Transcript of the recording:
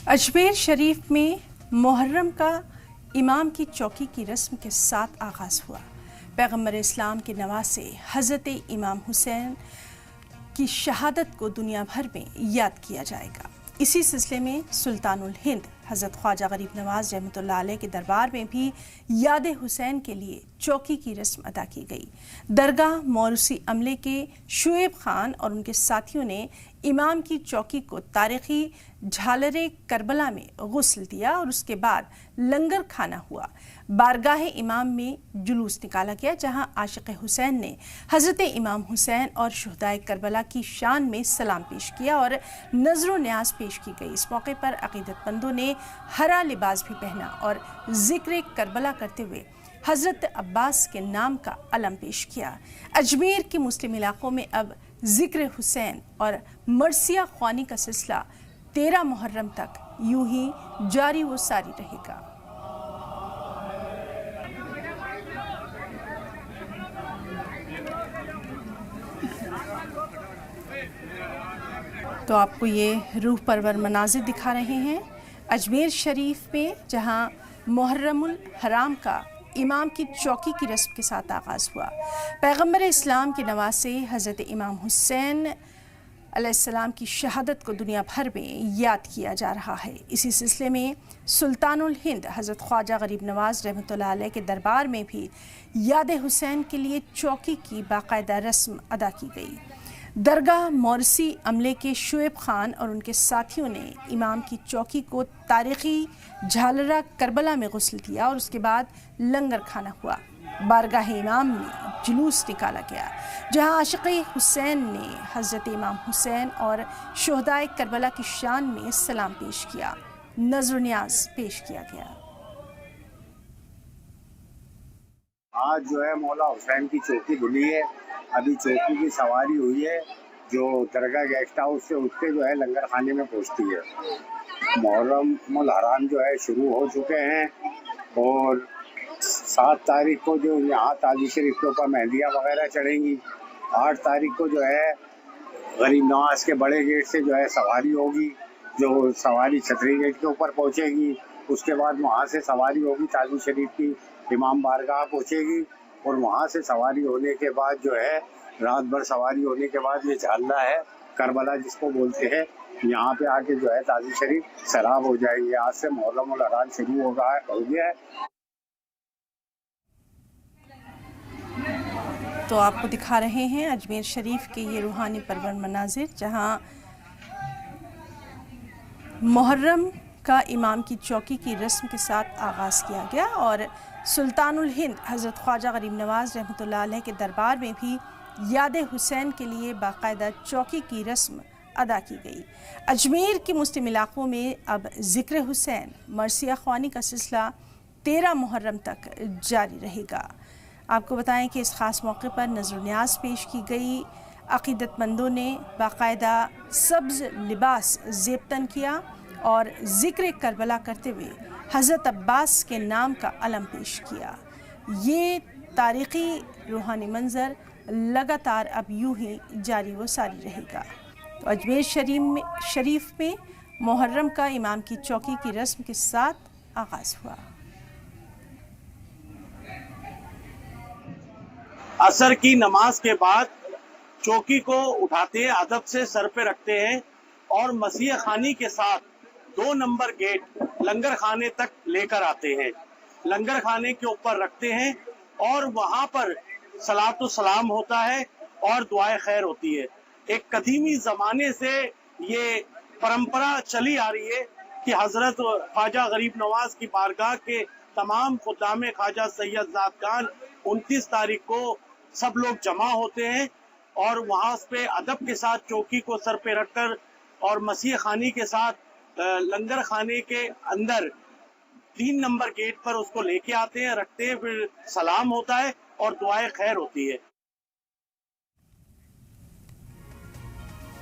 अजमेर शरीफ में मुहर्रम का इमाम की चौकी की रस्म के साथ आगाज़ हुआ। पैगम्बर इस्लाम के नवासे हज़रत इमाम हुसैन की शहादत को दुनिया भर में याद किया जाएगा। इसी सिलसिले में सुल्तानुल हिंद हज़रत ख्वाजा गरीब नवाज रहमतुल्लाह अलैह के दरबार में भी याद हुसैन के लिए चौकी की रस्म अदा की गई। दरगाह मौरूसी अमले के शुएब खान और उनके साथियों ने इमाम की चौकी को तारीखी झालरे करबला में गुस्ल दिया और उसके बाद लंगर खाना हुआ। बारगाह इमाम में जुलूस निकाला गया, जहां आशिक़ हुसैन ने हज़रत इमाम हुसैन और शुहदाए करबला की शान में सलाम पेश किया और नज़्र न्याज पेश की गई। इस मौके पर अक़ीदतमंदों ने हरा लिबास भी पहना और ज़िक्र करबला करते हुए हज़रत अब्बास के नाम का अलम पेश किया। अजमेर के मुस्लिम इलाक़ों में अब ज़िक्र हुसैन और मरसिया ख्वानी का सिलसिला 13 मुहर्रम तक यूं ही जारी व सारी रहेगा। तो आपको ये रूह परवर मनाजिर दिखा रहे हैं अजमेर शरीफ में, जहां मुहर्रमुल हराम का इमाम की चौकी की रस्म के साथ आगाज़ हुआ। पैगम्बर इस्लाम के नवासे हज़रत इमाम हुसैन अलैहिस्सलाम की शहादत को दुनिया भर में याद किया जा रहा है। इसी सिलसिले में सुल्तानुल हिंद हज़रत ख्वाजा गरीब नवाज रहमतुल्लाह अलैह के दरबार में भी याद हुसैन के लिए चौकी की बाकायदा रस्म अदा की गई। दरगाह मौरूसी अमले के शुएब खान और उनके साथियों ने इमाम की चौकी को तारीखी झालरा करबला में गुस्ल दिया और उसके बाद लंगर खाना हुआ। बारगाह इमाम में जुलूस निकाला गया, जहां आशिक़ हुसैन ने हज़रत इमाम हुसैन और शुहदाए करबला की शान में सलाम पेश किया, नज़्र न्याज पेश किया गया। आज जो है मौला हुसैन की चौकी धुली है। अभी चौकी की सवारी हुई है जो दरगाह गेस्ट हाउस से उठ के जो है लंगर खाने में पहुंचती है। मुहर्रमुल हराम जो है शुरू हो चुके हैं और 7 तारीख को जो यहाँ ताजी शरीफ के ऊपर मेहंदियाँ वगैरह चढ़ेंगी। 8 तारीख को जो है गरीब नवाज के बड़े गेट से जो है सवारी होगी, जो सवारी छतरी गेट के ऊपर पहुँचेगी। उसके बाद वहाँ से सवारी होगी ताजी शरीफ की इमाम बारगाह पहुँचेगी और वहाँ से सवारी होने के बाद जो है रात भर सवारी होने के बाद ये झालरा है करबला जिसको बोलते हैं, यहाँ पे आके जो है ताजी शरीफ सैराब हो जाएगी। आज से मुहर्रमुल हराम शुरू हो गया है। तो आपको दिखा रहे हैं अजमेर शरीफ के ये रूहानी परवर मनाजिर, जहाँ मुहर्रम का इमाम की चौकी की रस्म के साथ आगाज़ किया गया और सुल्तानुल हिंद हज़रत ख्वाजा गरीब नवाज रहमतुल्लाह अलैह के दरबार में भी याद हुसैन के लिए बाकायदा चौकी की रस्म अदा की गई। अजमेर के मुस्लिम इलाक़ों में अब ज़िक्र हुसैन मरसिया ख्वानी का सिलसिला 13 मुहर्रम तक जारी रहेगा। आपको बताएं कि इस ख़ास मौके पर नज़्र न्याज पेश की गई। अक़ीदतमंदों ने बाकायदा सब्ज़ लिबास ज़ेबतन किया और ज़िक्र करबला करते हुए हज़रत अब्बास के नाम का अलम पेश किया। ये तारीख़ी रूहानी मंज़र लगातार अब यूं ही जारी व सारी रहेगा। तो अजमेर शरीफ में मुहर्रम का इमाम की चौकी की रस्म के साथ आगाज़ हुआ। असर की नमाज के बाद चौकी को उठाते हैं, अदब से सर पे रखते हैं और मसीह खानी के साथ 2 नंबर गेट लंगर खाने तक लेकर आते हैं। लंगर खाने के ऊपर रखते हैं और वहां पर सलातो सलाम होता है और दुआए खैर होती है। एक कदीमी ज़माने से ये परंपरा चली आ रही है कि हज़रत ख्वाजा गरीब नवाज की बारगाह के तमाम खुद्दाम ख्वाजा सैयद ज़ात खान 29 तारीख को सब लोग जमा होते हैं और वहाँ पे अदब के साथ चौकी को सर पे रखकर और मसीह खानी के साथ लंगर खाने के अंदर 3 नंबर गेट पर उसको लेके आते हैं, रखते हैं, फिर सलाम होता है और दुआए खैर होती है।